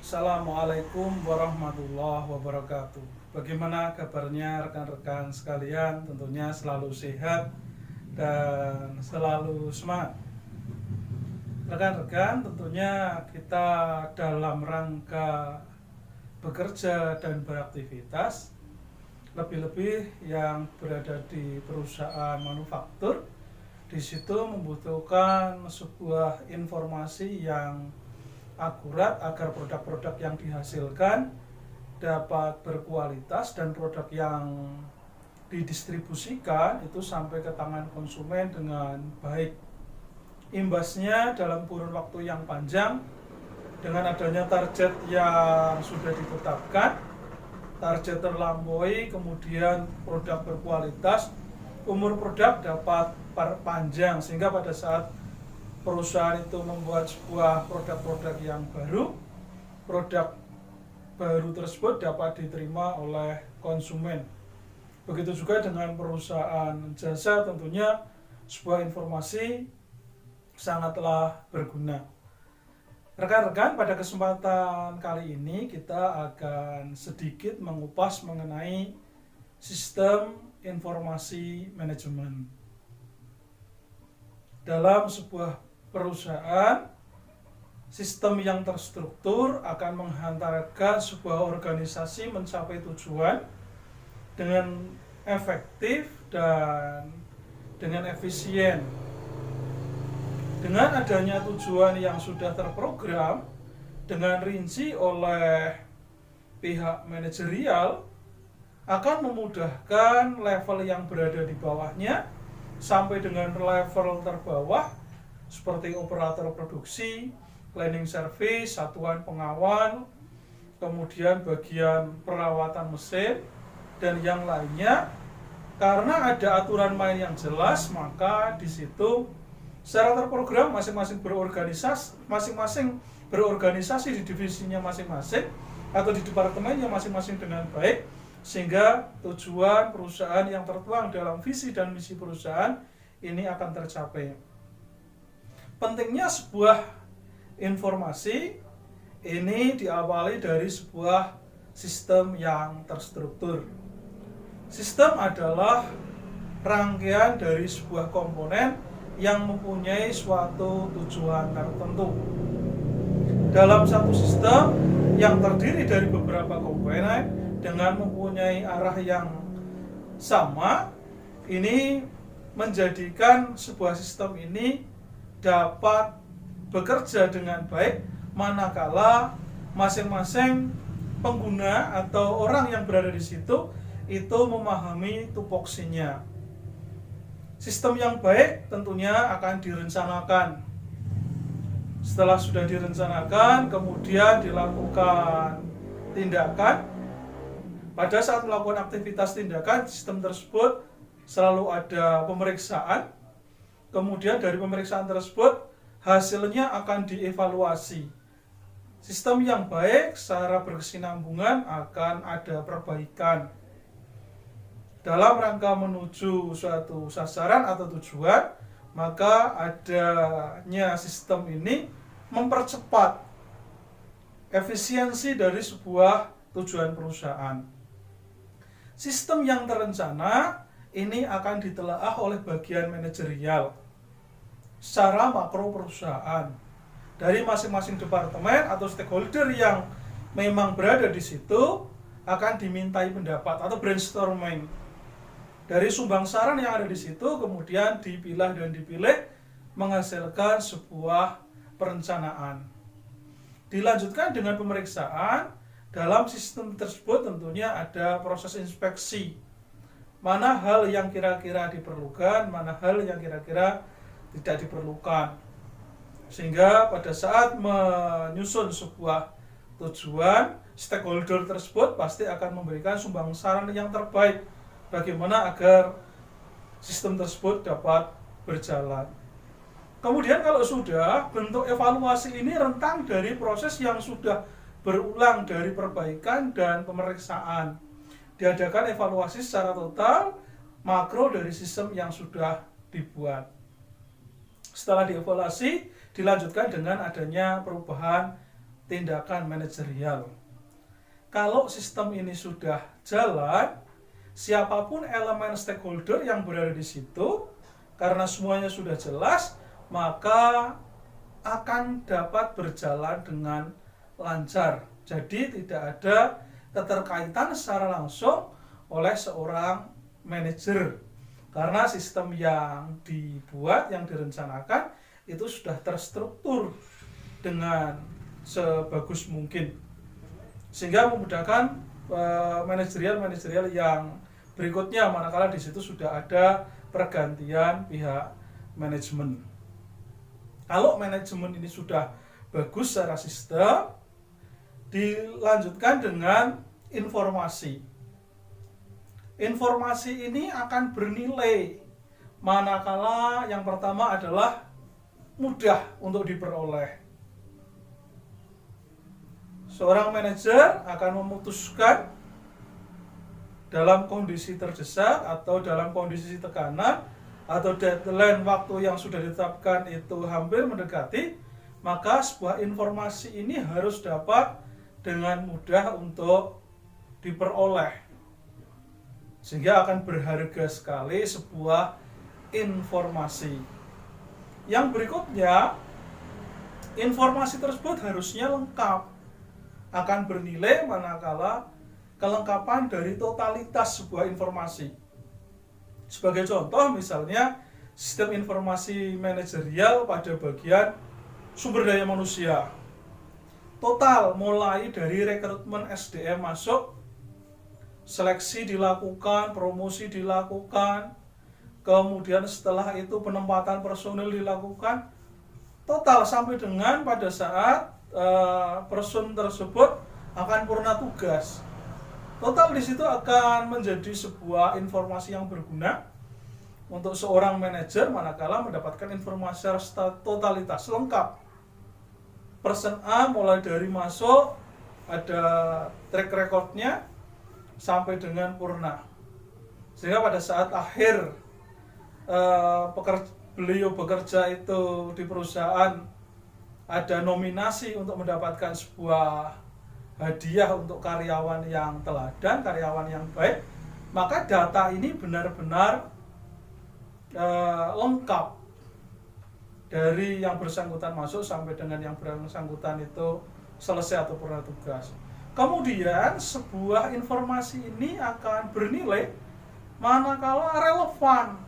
Assalamualaikum warahmatullahi wabarakatuh. Bagaimana kabarnya rekan-rekan sekalian? Tentunya selalu sehat dan selalu semangat. Rekan-rekan, tentunya kita dalam rangka bekerja dan beraktivitas, lebih-lebih yang berada di perusahaan manufaktur, di situ membutuhkan sebuah informasi yang akurat agar produk-produk yang dihasilkan dapat berkualitas dan produk yang didistribusikan itu sampai ke tangan konsumen dengan baik. Imbasnya dalam kurun waktu yang panjang, dengan adanya target yang sudah ditetapkan, target terlampaui, kemudian produk berkualitas, umur produk dapat panjang, sehingga pada saat perusahaan itu membuat sebuah produk-produk yang baru, produk baru tersebut dapat diterima oleh konsumen. Begitu juga dengan perusahaan jasa, tentunya sebuah informasi sangatlah berguna. Rekan-rekan, pada kesempatan kali ini kita akan sedikit mengupas mengenai sistem informasi manajemen. Dalam sebuah perusahaan, sistem yang terstruktur akan menghantarkan sebuah organisasi mencapai tujuan dengan efektif dan dengan efisien. Dengan adanya tujuan yang sudah terprogram dengan rinci oleh pihak manajerial, akan memudahkan level yang berada di bawahnya sampai dengan level terbawah seperti operator produksi, cleaning service, satuan pengawal, kemudian bagian perawatan mesin, dan yang lainnya. Karena ada aturan main yang jelas, maka di situ secara terprogram masing-masing berorganisasi di divisinya masing-masing atau di departemennya masing-masing dengan baik, sehingga tujuan perusahaan yang tertuang dalam visi dan misi perusahaan ini akan tercapai. Pentingnya sebuah informasi ini diawali dari sebuah sistem yang terstruktur. Sistem adalah rangkaian dari sebuah komponen yang mempunyai suatu tujuan tertentu. Dalam satu sistem yang terdiri dari beberapa komponen dengan mempunyai arah yang sama, ini menjadikan sebuah sistem ini dapat bekerja dengan baik manakala masing-masing pengguna atau orang yang berada di situ itu memahami tupoksinya. Sistem yang baik tentunya akan direncanakan. Setelah sudah direncanakan, kemudian dilakukan tindakan. Pada saat melakukan aktivitas tindakan, sistem tersebut selalu ada pemeriksaan. Kemudian dari pemeriksaan tersebut, hasilnya akan dievaluasi. Sistem yang baik secara berkesinambungan akan ada perbaikan. Dalam rangka menuju suatu sasaran atau tujuan, maka adanya sistem ini mempercepat efisiensi dari sebuah tujuan perusahaan. Sistem yang terencana ini akan ditelaah oleh bagian manajerial secara makro perusahaan. Dari masing-masing departemen atau stakeholder yang memang berada di situ akan dimintai pendapat atau brainstorming. Dari sumbang saran yang ada di situ kemudian dipilah dan dipilih menghasilkan sebuah perencanaan. Dilanjutkan dengan pemeriksaan. Dalam sistem tersebut tentunya ada proses inspeksi. Mana hal yang kira-kira diperlukan, mana hal yang kira-kira tidak diperlukan. Sehingga pada saat menyusun sebuah tujuan, stakeholder tersebut pasti akan memberikan sumbang saran yang terbaik bagaimana agar sistem tersebut dapat berjalan. Kemudian kalau sudah, bentuk evaluasi ini rentang dari proses yang sudah berulang dari perbaikan dan pemeriksaan. Diadakan evaluasi secara total makro dari sistem yang sudah dibuat. Setelah dievaluasi, dilanjutkan dengan adanya perubahan tindakan manajerial. Kalau sistem ini sudah jalan, siapapun elemen stakeholder yang berada di situ, karena semuanya sudah jelas, maka akan dapat berjalan dengan lancar. Jadi tidak ada keterkaitan secara langsung oleh seorang manajer, karena sistem yang dibuat, yang direncanakan itu sudah terstruktur dengan sebagus mungkin, sehingga memudahkan manajerial yang berikutnya manakala di situ sudah ada pergantian pihak manajemen. Kalau manajemen ini sudah bagus secara sistem, dilanjutkan dengan informasi. Informasi ini akan bernilai manakala yang pertama adalah mudah untuk diperoleh. Seorang manajer akan memutuskan dalam kondisi terdesak atau dalam kondisi tekanan atau deadline waktu yang sudah ditetapkan itu hampir mendekati, maka sebuah informasi ini harus dapat dengan mudah untuk diperoleh, sehingga akan berharga sekali sebuah informasi. Yang berikutnya, informasi tersebut harusnya lengkap, akan bernilai manakala kelengkapan dari totalitas sebuah informasi. Sebagai contoh, misalnya sistem informasi manajerial pada bagian sumber daya manusia. Total mulai dari rekrutmen SDM masuk, seleksi dilakukan, promosi dilakukan, kemudian setelah itu penempatan personil dilakukan, total sampai dengan pada saat person tersebut akan purna tugas. Total di situ akan menjadi sebuah informasi yang berguna untuk seorang manajer manakala mendapatkan informasi secara totalitas lengkap. Person A mulai dari masuk, ada track recordnya sampai dengan purna. Sehingga pada saat akhir beliau bekerja itu di perusahaan, ada nominasi untuk mendapatkan sebuah hadiah untuk karyawan yang teladan, karyawan yang baik, maka data ini benar-benar lengkap dari yang bersangkutan masuk sampai dengan yang bersangkutan itu selesai atau purna tugas. Kemudian sebuah informasi ini akan bernilai manakala relevan,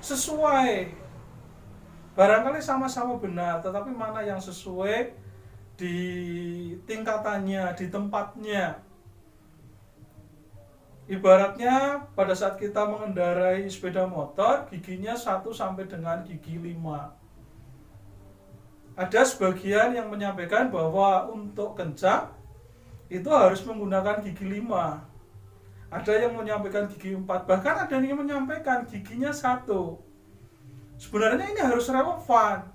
sesuai, barangkali sama-sama benar, tetapi mana yang sesuai di tingkatannya, di tempatnya. Ibaratnya pada saat kita mengendarai sepeda motor, giginya 1 sampai dengan gigi 5. Ada sebagian yang menyampaikan bahwa untuk kencang itu harus menggunakan gigi 5. Ada yang menyampaikan gigi 4, bahkan ada yang menyampaikan giginya 1. Sebenarnya ini harus relevan.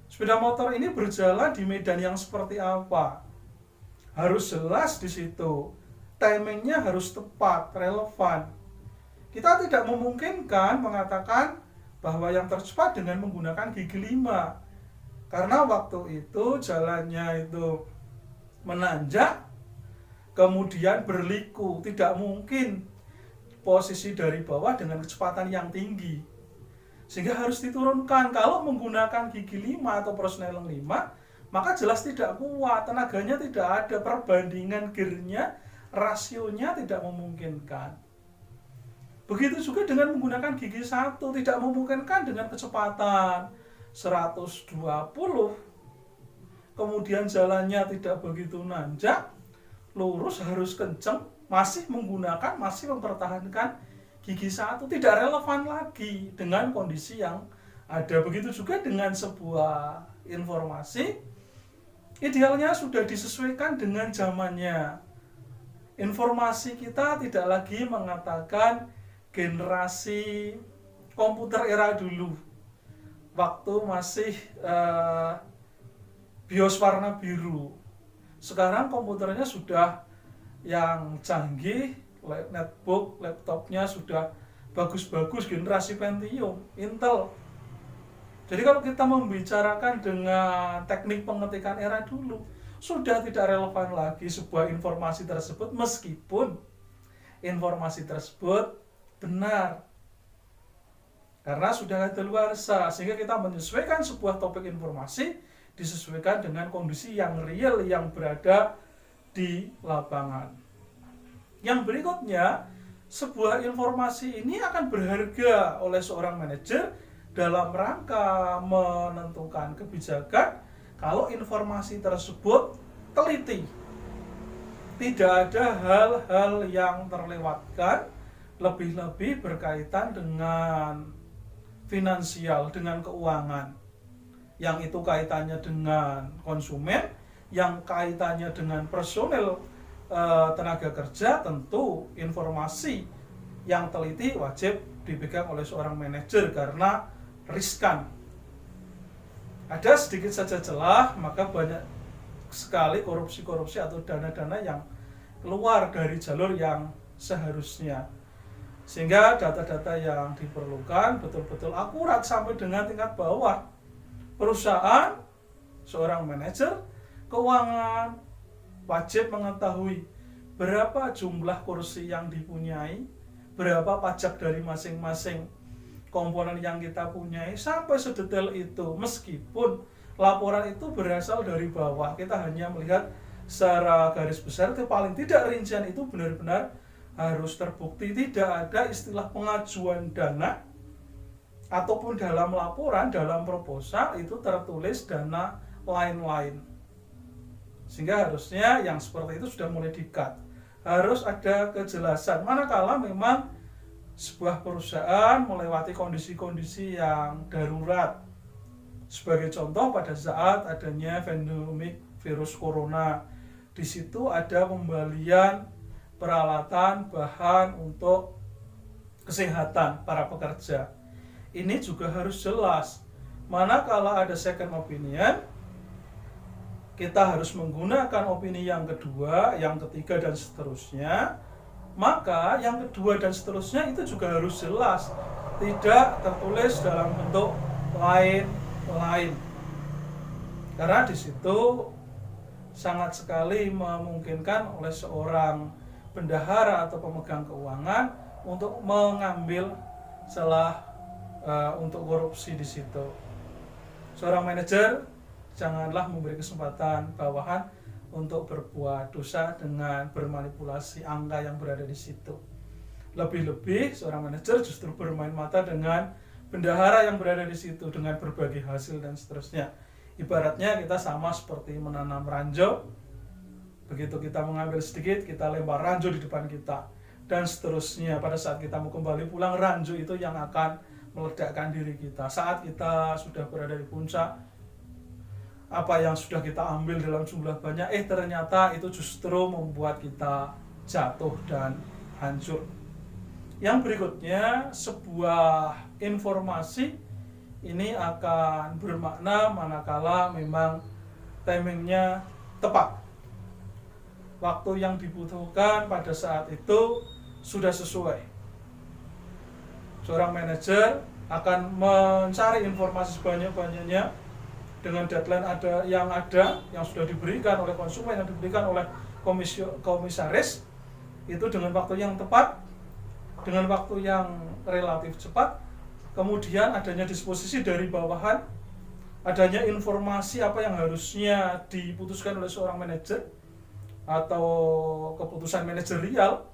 Sepeda motor ini berjalan di medan yang seperti apa? Harus jelas di situ. Timingnya harus tepat, relevan. Kita tidak memungkinkan mengatakan bahwa yang tercepat dengan menggunakan gigi 5. Karena waktu itu jalannya itu menanjak, kemudian berliku. Tidak mungkin posisi dari bawah dengan kecepatan yang tinggi. Sehingga harus diturunkan. Kalau menggunakan gigi 5 atau persneling 5, maka jelas tidak kuat, tenaganya tidak ada, perbandingan gearnya, rasionya tidak memungkinkan. Begitu juga dengan menggunakan gigi 1, tidak memungkinkan dengan kecepatan 120, kemudian jalannya tidak begitu nanjak, lurus, harus kenceng, masih mempertahankan gigi 1, tidak relevan lagi dengan kondisi yang ada. Begitu juga dengan sebuah informasi, idealnya sudah disesuaikan dengan zamannya. Informasi kita tidak lagi mengatakan generasi komputer era dulu, waktu masih BIOS warna biru. Sekarang komputernya sudah yang canggih, netbook, laptopnya sudah bagus-bagus, generasi Pentium, Intel. Jadi kalau kita membicarakan dengan teknik pengetikan era dulu, sudah tidak relevan lagi sebuah informasi tersebut meskipun informasi tersebut benar. Karena sudah kadaluarsa, sehingga kita menyesuaikan sebuah topik informasi disesuaikan dengan kondisi yang real yang berada di lapangan. Yang berikutnya, sebuah informasi ini akan berharga oleh seorang manajer dalam rangka menentukan kebijakan kalau informasi tersebut teliti. Tidak ada hal-hal yang terlewatkan, lebih-lebih berkaitan dengan finansial, dengan keuangan. Yang itu kaitannya dengan konsumen, yang kaitannya dengan personel tenaga kerja, tentu informasi yang teliti wajib dipegang oleh seorang manajer karena riskan. Ada sedikit saja celah, maka banyak sekali korupsi-korupsi atau dana-dana yang keluar dari jalur yang seharusnya. Sehingga data-data yang diperlukan betul-betul akurat sampai dengan tingkat bawah. Perusahaan, seorang manajer keuangan wajib mengetahui berapa jumlah kursi yang dipunyai, berapa pajak dari masing-masing komponen yang kita punyai, sampai sedetail itu. Meskipun laporan itu berasal dari bawah, kita hanya melihat secara garis besar, itu paling tidak rincian itu benar-benar harus terbukti. Tidak ada istilah pengajuan dana ataupun dalam laporan, dalam proposal itu tertulis dana lain-lain. Sehingga harusnya yang seperti itu sudah mulai di-cut. Harus ada kejelasan. Manakala memang sebuah perusahaan melewati kondisi-kondisi yang darurat. Sebagai contoh pada saat adanya pandemik virus corona, di situ ada pembelian peralatan bahan untuk kesehatan para pekerja. Ini juga harus jelas. Manakala ada second opinion, kita harus menggunakan opini yang kedua, yang ketiga, dan seterusnya. Maka yang kedua dan seterusnya itu juga harus jelas, tidak tertulis dalam bentuk lain-lain. Karena di situ sangat sekali memungkinkan oleh seorang bendahara atau pemegang keuangan untuk mengambil celah untuk korupsi di situ. Seorang manajer janganlah memberi kesempatan bawahan untuk berbuat dosa dengan bermanipulasi angka yang berada di situ. Lebih-lebih seorang manajer justru bermain mata dengan bendahara yang berada di situ dengan berbagai hasil dan seterusnya. Ibaratnya kita sama seperti menanam ranjau. Begitu kita mengambil sedikit, kita lempar ranjau di depan kita, dan seterusnya. Pada saat kita mau kembali pulang, ranjau itu yang akan meledakkan diri kita. Saat kita sudah berada di puncak, apa yang sudah kita ambil dalam jumlah banyak, ternyata itu justru membuat kita jatuh dan hancur. Yang berikutnya, sebuah informasi ini akan bermakna manakala memang timingnya tepat. Waktu yang dibutuhkan pada saat itu sudah sesuai. Seorang manajer akan mencari informasi sebanyak-banyaknya dengan deadline yang sudah diberikan oleh konsumen, yang diberikan oleh komisaris, itu dengan waktu yang tepat, dengan waktu yang relatif cepat. Kemudian adanya disposisi dari bawahan, adanya informasi apa yang harusnya diputuskan oleh seorang manajer atau keputusan manajerial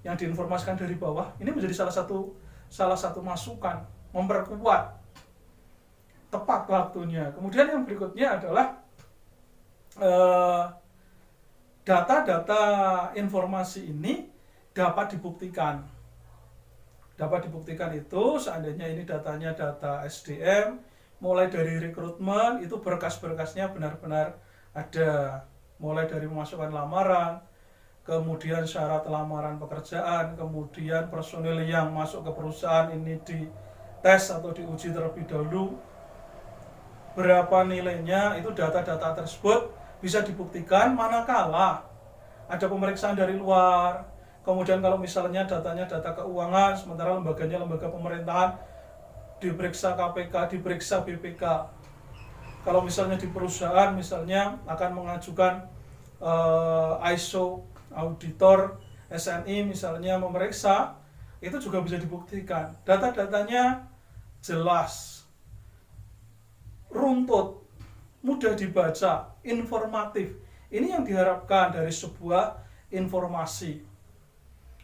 yang diinformasikan dari bawah. Ini menjadi salah satu masukan, memperkuat tepat waktunya. Kemudian yang berikutnya adalah data-data informasi ini dapat dibuktikan. Dapat dibuktikan itu seandainya ini datanya data SDM, mulai dari rekrutmen, itu berkas-berkasnya benar-benar ada. Mulai dari memasukkan lamaran, kemudian syarat lamaran pekerjaan, kemudian personil yang masuk ke perusahaan ini dites atau diuji terlebih dahulu, berapa nilainya, itu data-data tersebut bisa dibuktikan manakala ada pemeriksaan dari luar. Kemudian kalau misalnya datanya data keuangan, sementara lembaganya lembaga pemerintahan, diperiksa KPK, diperiksa BPK. Kalau misalnya di perusahaan misalnya akan mengajukan ISO auditor SNI misalnya memeriksa, itu juga bisa dibuktikan. Data-datanya jelas, runtut, mudah dibaca, informatif. Ini yang diharapkan dari sebuah informasi.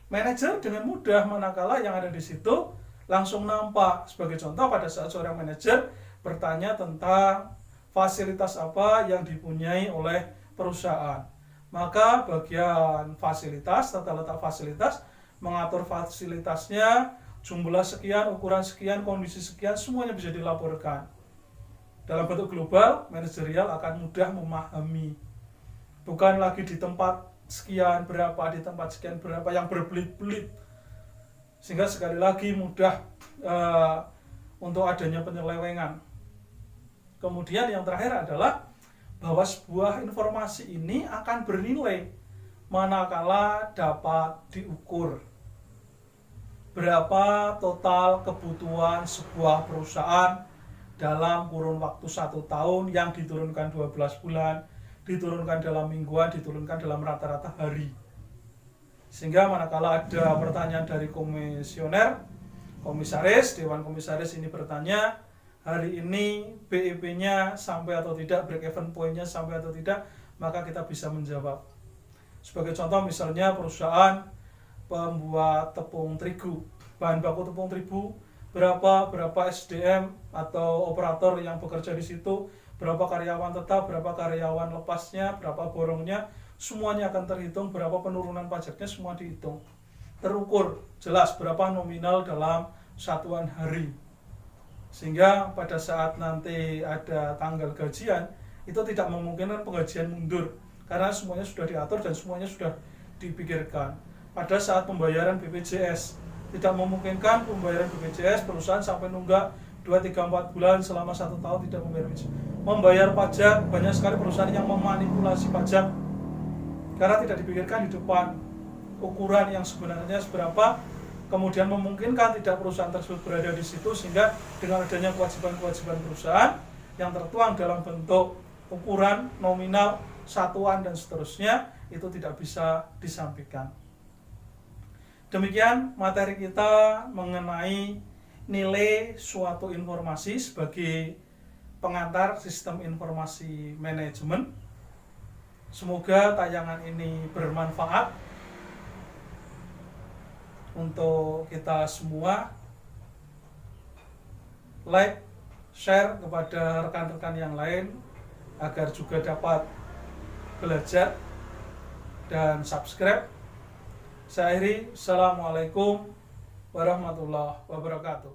Manajer dengan mudah manakala yang ada di situ langsung nampak. Sebagai contoh, pada saat seorang manajer bertanya tentang fasilitas apa yang dipunyai oleh perusahaan, maka bagian fasilitas, tata letak fasilitas, mengatur fasilitasnya, jumlah sekian, ukuran sekian, kondisi sekian, semuanya bisa dilaporkan. Dalam bentuk global, manajerial akan mudah memahami. Bukan lagi di tempat sekian berapa, di tempat sekian berapa, yang berbelit-belit. Sehingga sekali lagi mudah untuk adanya penyelewengan. Kemudian yang terakhir adalah bahwa sebuah informasi ini akan bernilai manakala dapat diukur. Berapa total kebutuhan sebuah perusahaan dalam kurun waktu 1 tahun yang diturunkan 12 bulan, diturunkan dalam mingguan, diturunkan dalam rata-rata hari. Sehingga manakala ada pertanyaan dari komisaris, Dewan Komisaris ini bertanya, hari ini BEP-nya sampai atau tidak, break even point-nya sampai atau tidak, maka kita bisa menjawab. Sebagai contoh misalnya perusahaan pembuat tepung terigu, bahan baku tepung terigu, berapa SDM atau operator yang bekerja di situ, berapa karyawan tetap, berapa karyawan lepasnya, berapa borongnya, semuanya akan terhitung, berapa penurunan pajaknya, semua dihitung. Terukur, jelas berapa nominal dalam satuan hari. Sehingga pada saat nanti ada tanggal gajian, itu tidak memungkinkan penggajian mundur, karena semuanya sudah diatur dan semuanya sudah dipikirkan. Pada saat pembayaran BPJS, tidak memungkinkan pembayaran BPJS, perusahaan sampai nunggak 2, 3, 4 bulan selama 1 tahun tidak membayar BPJS. Membayar pajak, banyak sekali perusahaan yang memanipulasi pajak karena tidak dipikirkan di depan ukuran yang sebenarnya seberapa, kemudian memungkinkan tidak perusahaan tersebut berada di situ, sehingga dengan adanya kewajiban-kewajiban perusahaan yang tertuang dalam bentuk ukuran, nominal, satuan, dan seterusnya, itu tidak bisa disampaikan. Demikian materi kita mengenai nilai suatu informasi sebagai pengantar sistem informasi manajemen. Semoga tayangan ini bermanfaat untuk kita semua. Like, share kepada rekan-rekan yang lain agar juga dapat belajar, dan subscribe. Saya akhiri, Assalamualaikum warahmatullahi wabarakatuh.